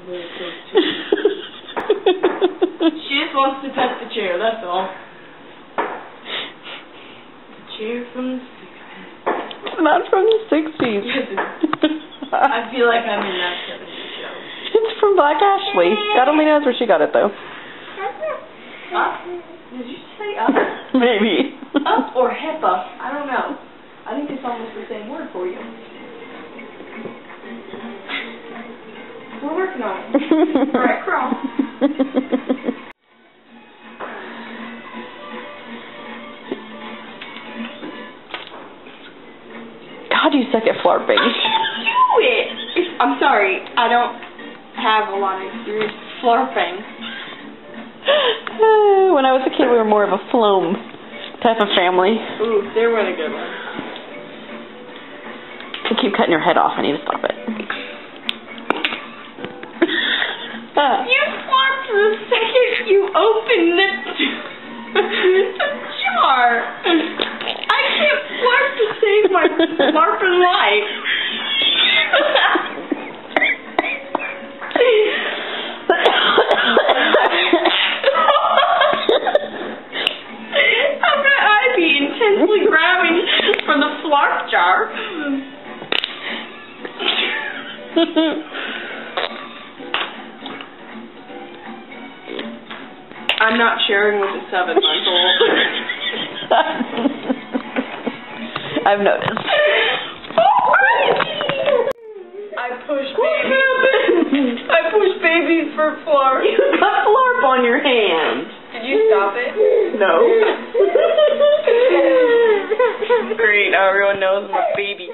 very close to me. She just wants to pet the chair, that's all. The chair from the 60s. It's not from the 60s. Yes, it is. I feel like I'm in that 70s show. It's from Black Ashley. God only knows where she got it, though. Did you say up? Maybe. Up or HEPA? I don't know. I think it's almost the same word for you. We're working on it. Alright, crawl. God, you suck at flarping. Do it! I'm sorry, I don't have a lot of experience flarping. When I was a kid, we were more of a floam type of family. Ooh, there went a good one. You keep cutting your head off. I need to stop it. You flarped the second you opened the jar. I can't flarp to save my flarping life. How could I be intensely grabbing for the flarp jar? I'm not sharing with a 7-month-old. I've noticed. I push babies for flarp. You got flarp on your hand. Did you stop it? No. Great, now everyone knows I'm a baby